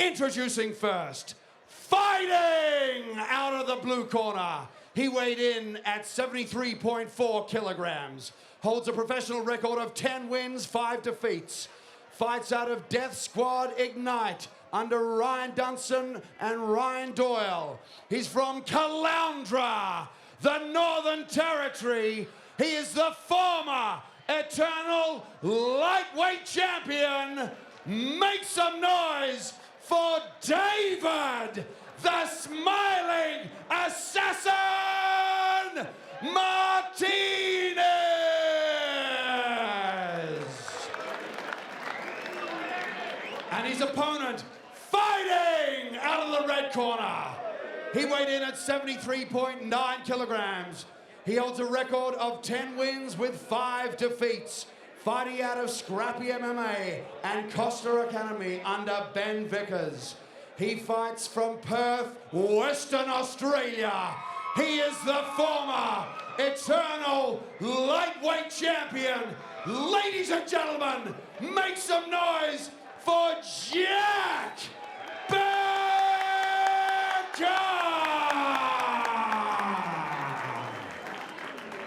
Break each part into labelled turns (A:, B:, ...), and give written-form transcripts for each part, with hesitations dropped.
A: Introducing first, fighting out of the blue corner. He weighed in at 73.4 kilograms. Holds a professional record of 10 wins, 5 defeats. Fights out of Death Squad Ignite under Ryan Dunson and Ryan Doyle. He's from Caloundra, the Northern Territory. He is the former Eternal Lightweight Champion. Make some noise for David, the Smiling Assassin Martinez! And his opponent, fighting out of the red corner. He weighed in at 73.9 kilograms. He holds a record of 10 wins with 5 defeats. Fighting out of Scrappy MMA and Costa Academy under Ben Vickers. He fights from Perth, Western Australia. He is the former Eternal Lightweight Champion. Ladies and gentlemen, make some noise for Jack Becker!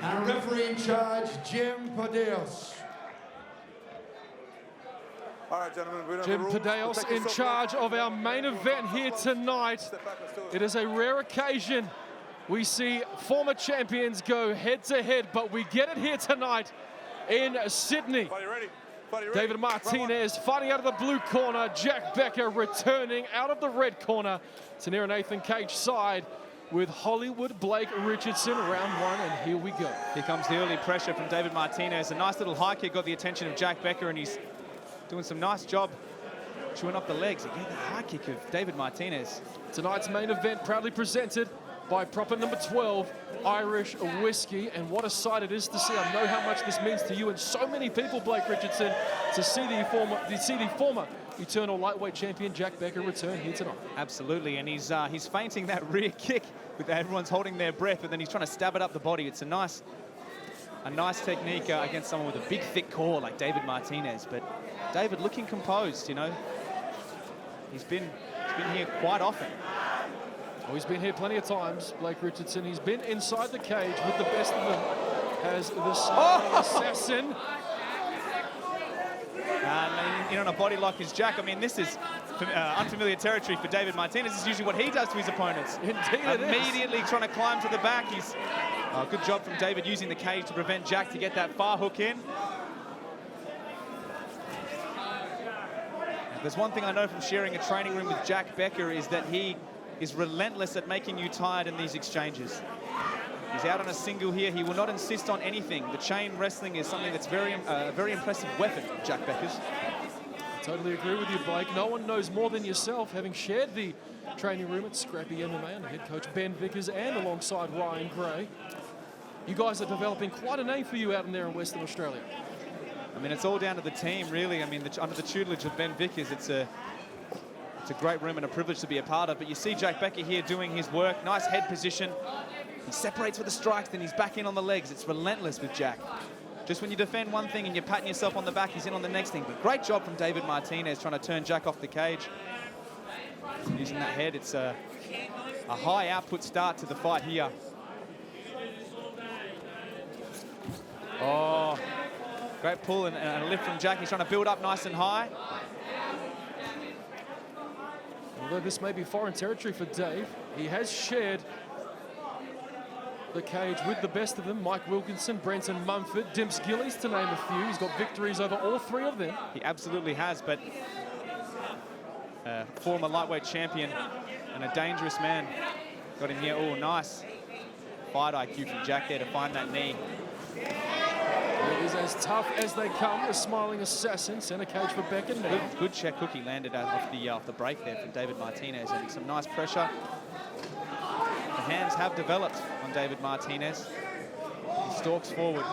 A: And referee in charge, Jim Padeos.
B: All right, gentlemen,
C: Jim Padeos in charge of our main event here tonight. It is a rare occasion. We see former champions go head-to-head, but we get it here tonight in Sydney. David Martinez fighting out of the blue corner. Jack Becker returning out of the red corner to near Nathan Cage side with Hollywood Blake Richardson, round 1, and here we go.
D: Here comes the early pressure from David Martinez. A nice little high kick got the attention of Jack Becker, and he's doing some nice job chewing up the legs. Again, the high kick of David Martinez.
C: Tonight's main event proudly presented by proper number 12, Irish Whiskey. And what a sight it is to see. I know how much this means to you and so many people, Blake Richardson, to see the former Eternal Lightweight Champion Jack Becker return here tonight.
D: Absolutely, and he's feinting that rear kick with everyone's holding their breath, but then he's trying to stab it up the body. It's a nice technique against someone with a big, thick core like David Martinez. But David looking composed, you know. He's been here quite often.
C: Oh, he's been here plenty of times, Blake Richardson. He's been inside the cage with the best of them as the assassin.
D: And in on a body lock is Jack. I mean, this is unfamiliar territory for David Martinez. This is usually what he does to his opponents.
C: Indeed,
D: immediately trying to climb to the back. He's good job from David using the cage to prevent Jack to get that far hook in. There's one thing I know from sharing a training room with Jack Becker is that he is relentless at making you tired in these exchanges. He's out on a single here. He will not insist on anything. The chain wrestling is something that's very impressive weapon, Jack Becker's.
C: I totally agree with you, Blake. No one knows more than yourself, having shared the training room at Scrappy MMA under head coach Ben Vickers and alongside Ryan Gray. You guys are developing quite a name for you out in there in Western Australia.
D: I mean, it's all down to the team, really. I mean, under the tutelage of Ben Vickers, it's a great room and a privilege to be a part of. But you see Jack Becker here doing his work. Nice head position. He separates with the strikes, then he's back in on the legs. It's relentless with Jack. Just when you defend one thing and you're patting yourself on the back, he's in on the next thing. But great job from David Martinez trying to turn Jack off the cage. Using that head, it's a high output start to the fight here. Oh, great pull and a lift from Jack. He's trying to build up nice and high.
C: Although this may be foreign territory for Dave, he has shared the cage with the best of them. Mike Wilkinson, Brenton Mumford, Dimps Gillies, to name a few. He's got victories over all 3 of them.
D: He absolutely has, but former lightweight champion and a dangerous man. Got him here. Oh, nice fight IQ from Jack there to find that knee.
C: It is as tough as they come. The Smiling Assassin, center cage for Becker.
D: Good check hook he landed off the break there from David Martinez, and some nice pressure. The hands have developed on David Martinez. He stalks forward.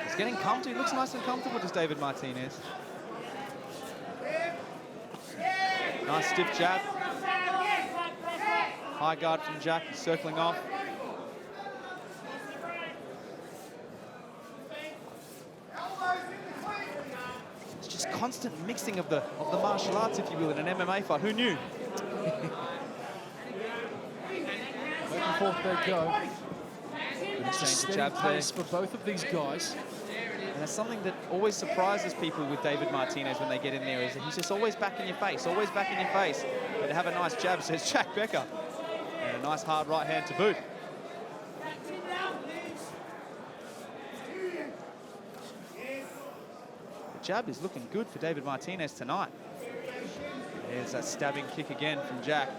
D: He's getting comfortable. He looks nice and comfortable, does David Martinez. Nice stiff jab. High guard from Jack. He's circling off. Just constant mixing of the martial arts, if you will, in an MMA fight. Who knew?
C: Back and forth they go. It's a
D: Change the
C: steady
D: jab
C: pace
D: there.
C: for both of these guys.
D: And that's something that always surprises people with David Martinez when they get in there, is that he's just always back in your face, always back in your face. But to have a nice jab, says Jack Becker. And a nice hard right hand to boot. The jab is looking good for David Martinez tonight. There's that stabbing kick again from Jack.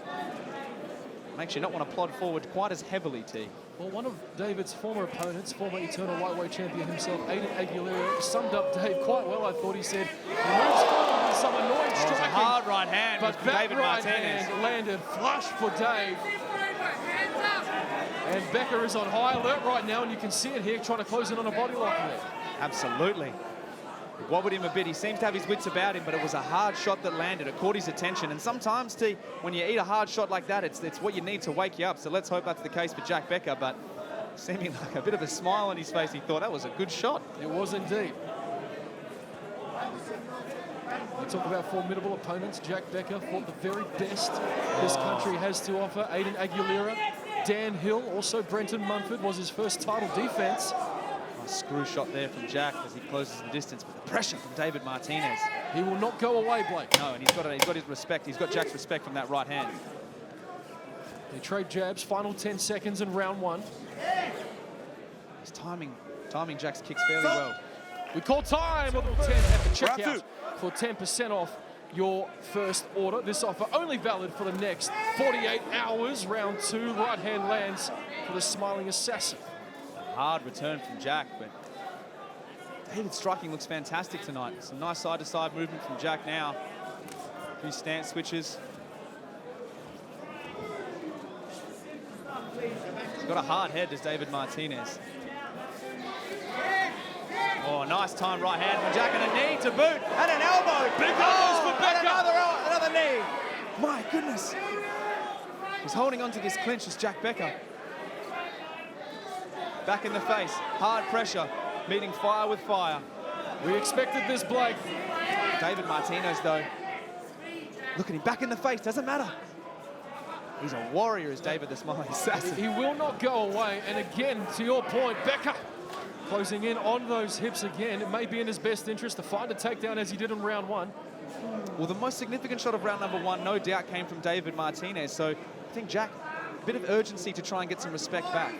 D: Makes you not want to plod forward quite as heavily, T.
C: Well, one of David's former opponents, former Eternal Lightweight champion himself, Aiden Aguilera, summed up Dave quite well. I thought he said, he moves forward with some annoying striking.
D: It's a hard right hand
C: but
D: for
C: that
D: David
C: right
D: Martinez.
C: hand landed flush for Dave. And Becker is on high alert right now, and you can see it here, trying to close in on a body lock there.
D: Absolutely. It wobbled him a bit. He seems to have his wits about him, but it was a hard shot that landed. It caught his attention. And sometimes, T, when you eat a hard shot like that, it's what you need to wake you up. So let's hope that's the case for Jack Becker. But seeming like a bit of a smile on his face, he thought that was a good shot.
C: It was indeed. We talk about formidable opponents. Jack Becker fought the very best this country has to offer. Aiden Aguilera, Dan Hill, also Brenton Munford was his first title defense.
D: Screw shot there from Jack as he closes the distance, but the pressure from David Martinez.
C: He will not go away, Blake.
D: No, and he's got his respect. He's got Jack's respect from that right hand.
C: They trade jabs, final 10 seconds in round one.
D: He's timing Jack's kicks fairly well.
C: We call time on the 10 at the checkout for 10% off your first order. This offer only valid for the next 48 hours. Round two, right hand lands for the smiling assassin.
D: Hard return from Jack, but David's striking looks fantastic tonight. Some nice side-to-side movement from Jack now. A few stance switches. He's got a hard head, does David Martinez. Oh, nice time right hand from Jack, and a knee to boot, and an elbow.
C: Big elbows for Becker.
D: Another knee. My goodness. He's holding on to this clinch as Jack Becker. Back in the face, hard pressure, meeting fire with fire.
C: We expected this, Blake.
D: David Martinez, though, look at him, back in the face, doesn't matter. He's a warrior, is David the Smiling Assassin.
C: He will not go away, and again, to your point, Becker closing in on those hips again. It may be in his best interest to find a takedown as he did in round one.
D: Well, the most significant shot of round number one, no doubt, came from David Martinez, so I think Jack, a bit of urgency to try and get some respect back.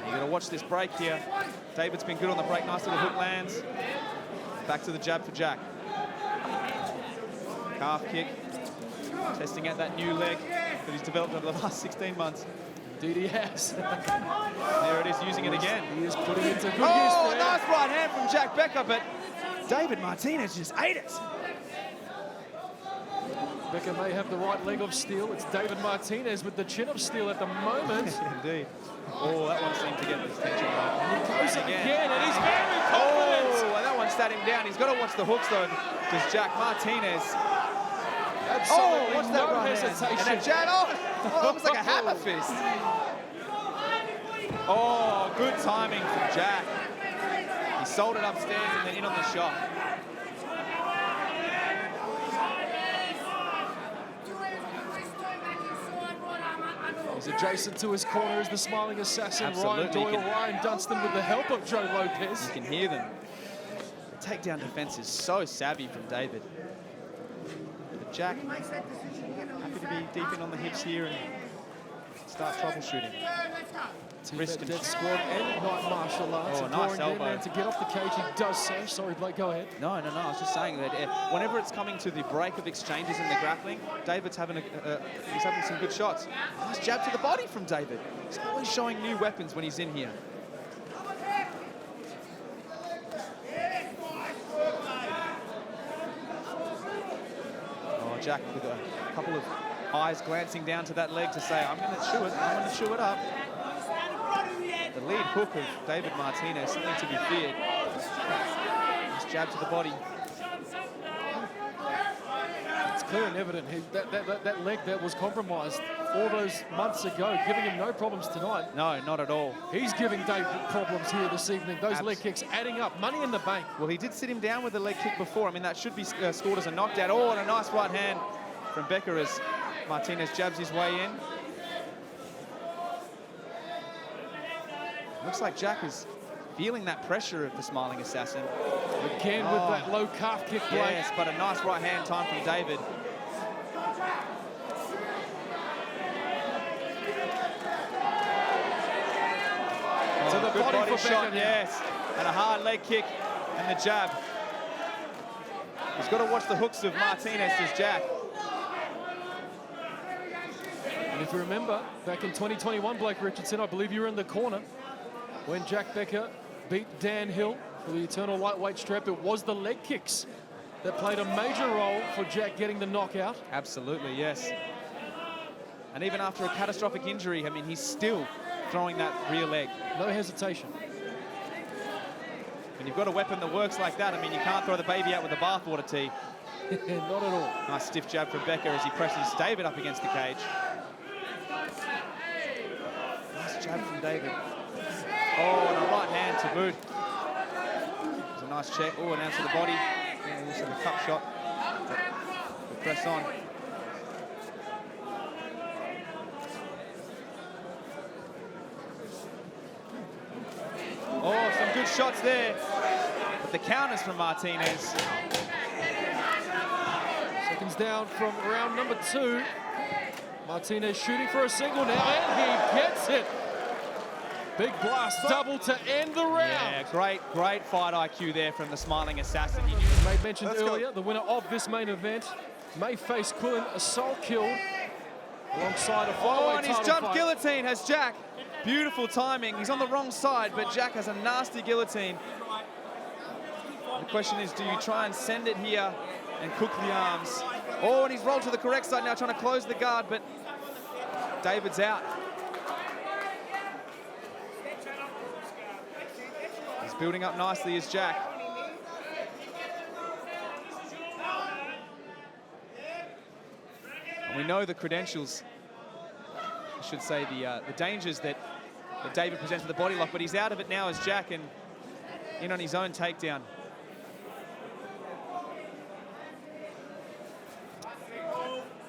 D: You got to watch this break here. David's been good on the break. Nice little hook lands. Back to the jab for Jack. Calf kick. Testing out that new leg that he's developed over the last 16 months.
C: Indeed he has.
D: There it is, using it again.
C: He is putting it to good use
D: Oh,
C: there.
D: nice right hand from Jack Becker, but David Martinez just ate it.
C: Becker may have the right leg of steel. It's David Martinez with the chin of steel at the moment.
D: Indeed. Oh, that one seemed to get his attention right.
C: He goes again, and he's very confident.
D: Oh, and that one sat him down. He's got to watch the hooks, though, because Jack Martinez.
C: Absolutely
D: What's
C: no
D: that right
C: hesitation.
D: hand? And a jab, almost like a hammer fist. Oh, good timing from Jack. He sold it upstairs and then in on the shot.
C: He's adjacent to his corner as the smiling assassin,
D: Absolutely.
C: Ryan Doyle, Ryan Dunstan with the help of Joe Lopez.
D: You can hear them. The takedown defense is so savvy from David. But Jack, happy to be deep in on the hips here and start troubleshooting. Wrist
C: Dead
D: control.
C: squad and night martial arts.
D: Oh,
C: imploring
D: nice
C: their
D: elbow.
C: man to get off the cage. He does so. Sorry, Blake, go ahead.
D: No, I was just saying that whenever it's coming to the break of exchanges in the grappling, David's having he's having some good shots. Nice jab to the body from David. He's always showing new weapons when he's in here. Oh, Jack with a couple of eyes glancing down to that leg to say, I'm going to chew it, I'm going to chew it up. The lead hook of David Martinez, something to be feared. Nice jab to the body.
C: It's clear and evident that leg there was compromised. all those months ago, giving him no problems tonight.
D: No, not at all.
C: He's giving David problems here this evening. Those leg kicks adding up. Money in the bank.
D: Well, he did sit him down with a leg kick before. I mean, that should be scored as a knockdown. Oh, and a nice right hand from Becker as Martinez jabs his way in. Looks like Jack is feeling that pressure of the smiling assassin.
C: Again with that low calf kick blade.
D: Yes, but a nice right hand time from David.
C: To the
D: good
C: body for
D: shot,
C: Becker.
D: yes. And a hard leg kick and the jab. He's got to watch the hooks of Martinez as Jack.
C: And if you remember, back in 2021, Blake Richardson, I believe you were in the corner when Jack Becker beat Dan Hill for the Eternal lightweight strap. It was the leg kicks that played a major role for Jack getting the knockout.
D: Absolutely, yes. And even after a catastrophic injury, I mean, he's still throwing that rear leg.
C: No hesitation.
D: When you've got a weapon that works like that, I mean, you can't throw the baby out with the bathwater, T.
C: Not at all.
D: Nice stiff jab from Becker as he presses David up against the cage. Nice jab from David. Oh, and a right hand to boot. It's a nice check. Oh, and out to the body. And also the cup shot. The press on. Oh, some good shots there. But the counters from Martinez.
C: Seconds down from round number 2. Martinez shooting for a single now, and he gets it. Big blast, double to end the round.
D: Yeah, great fight IQ there from the smiling assassin.
C: You made mention earlier, the winner of this main event may face Quillen a soul kill alongside a flyweight
D: and his
C: title
D: jump
C: fight.
D: guillotine has Jack. Beautiful timing. He's on the wrong side, but Jack has a nasty guillotine. The question is, do you try and send it here and cook the arms? Oh, and he's rolled to the correct side now, trying to close the guard, but David's out. He's building up nicely as Jack. And we know the credentials, I should say the dangers that David presents with the body lock, but he's out of it now as Jack and in on his own takedown.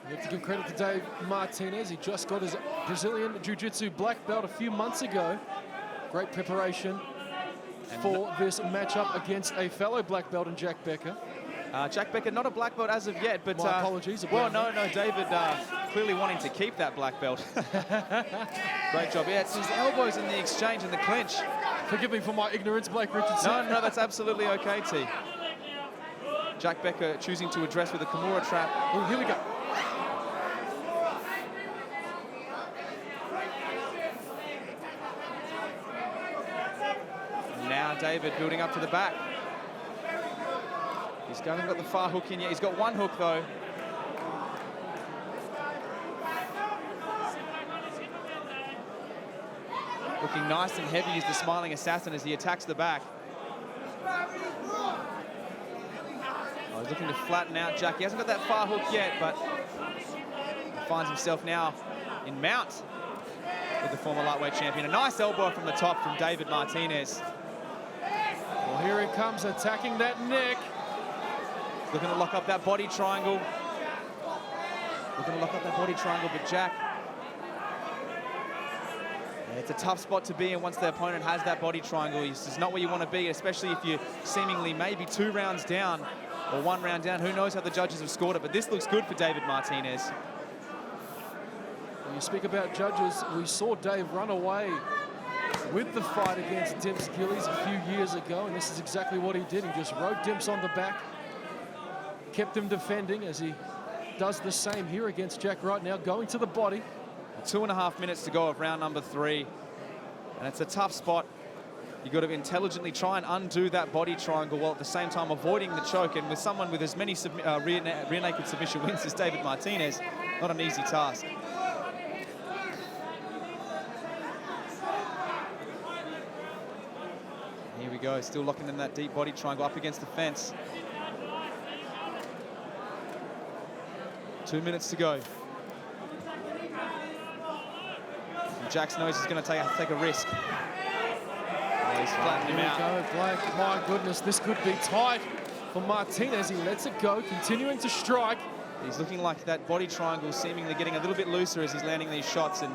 C: You have to give credit to Dave Martinez. He just got his Brazilian Jiu-Jitsu black belt a few months ago. Great preparation for this matchup against a fellow black belt in Jack Becker.
D: Jack Becker, not a black belt as of yet, but...
C: My apologies.
D: Well, no, David clearly wanting to keep that black belt. Great job. Yeah, it's his elbows in the exchange and the clinch.
C: Forgive me for my ignorance, Blake Richardson.
D: No, that's absolutely okay, T. Jack Becker choosing to address with a Kimura trap.
C: Oh, here we go.
D: Now David building up to the back. He's hasn't got the far hook in yet. He's got one hook though. Looking nice and heavy is the smiling assassin as he attacks the back. Oh, he's looking to flatten out Jack. He hasn't got that far hook yet, but he finds himself now in mount with the former lightweight champion. A nice elbow from the top from David Martinez.
C: Well, here he comes attacking that neck.
D: Looking to lock up that body triangle. Looking to lock up that body triangle, but Jack... Yeah, it's a tough spot to be in once the opponent has that body triangle. This is not where you want to be, especially if you're seemingly maybe 2 rounds down or 1 round down. Who knows how the judges have scored it, but this looks good for David Martinez.
C: When you speak about judges, we saw Dave run away with the fight against Dimps Gillies a few years ago, and this is exactly what he did. He just rode Dimps on the back, kept him defending as he does the same here against Jack right now, going to the body.
D: 2.5 minutes to go of round number 3, and it's a tough spot. You've got to intelligently try and undo that body triangle while at the same time avoiding the choke, and with someone with as many rear naked submission wins as David Martinez, not an easy task. Here we go, still locking in that deep body triangle up against the fence. 2 minutes to go. Jax knows he's going to take a risk. Oh, he's flattened him out.
C: Here we go, Blake. My goodness, this could be tight for Martinez. He lets it go, continuing to strike.
D: He's looking like that body triangle seemingly getting a little bit looser as he's landing these shots, and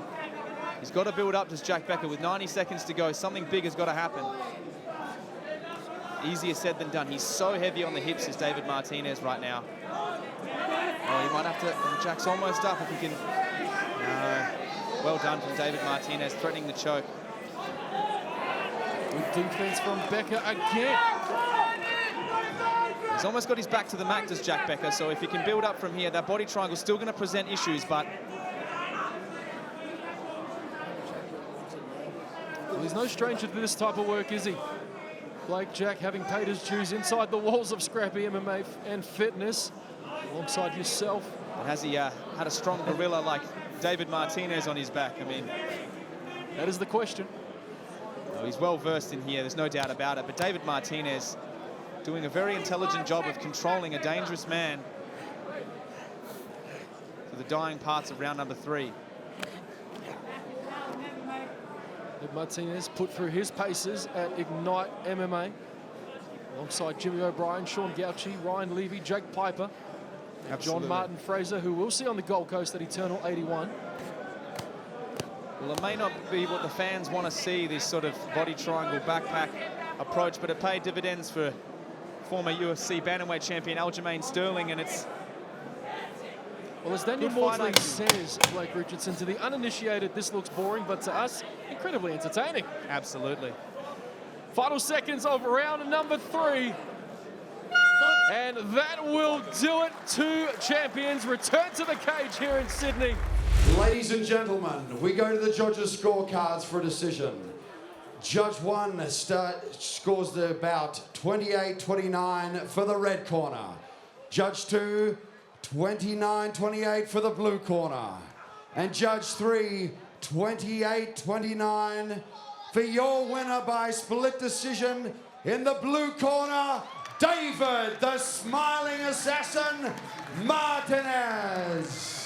D: he's got to build up, does Jack Becker. With 90 seconds to go, something big has got to happen. Easier said than done. He's so heavy on the hips, is David Martinez right now. Oh, he might have to, Jack's almost up if he can. No. Well done from David Martinez, threatening the choke.
C: Good defense from Becker again.
D: He's almost got his back to the mat, does Jack Becker, so if he can build up from here, that body triangle's still going to present issues, but...
C: Well, he's no stranger to this type of work, is he? Blake Jack having paid his dues inside the walls of scrappy MMA and fitness, alongside yourself.
D: But has he had a strong gorilla like David Martinez on his back? I mean...
C: That is the question.
D: Well, he's well versed in here, there's no doubt about it, but David Martinez doing a very intelligent job of controlling a dangerous man for the dying parts of round number 3.
C: David Martinez put through his paces at Ignite MMA, alongside Jimmy O'Brien, Sean Gauchi, Ryan Levy, Jake Piper, and John Martin Fraser, who we'll see on the Gold Coast at Eternal 81.
D: Well, it may not be what the fans want to see, this sort of body triangle backpack approach, but it paid dividends for former UFC bantamweight champion Aljamain Sterling, and it's...
C: Well, as Daniel Maudsley says, Blake Richardson, to the uninitiated, this looks boring, but to us, incredibly entertaining.
D: Absolutely.
C: Final seconds of round number 3. And that will do it. 2 champions return to the cage here in Sydney.
A: Ladies and gentlemen, we go to the judges' scorecards for a decision. Judge 1 scores the bout 28-29 for the red corner. Judge 2, 29-28 for the blue corner. And Judge 3, 28-29 for your winner by split decision in the blue corner, David, the Smiling Assassin, Martinez.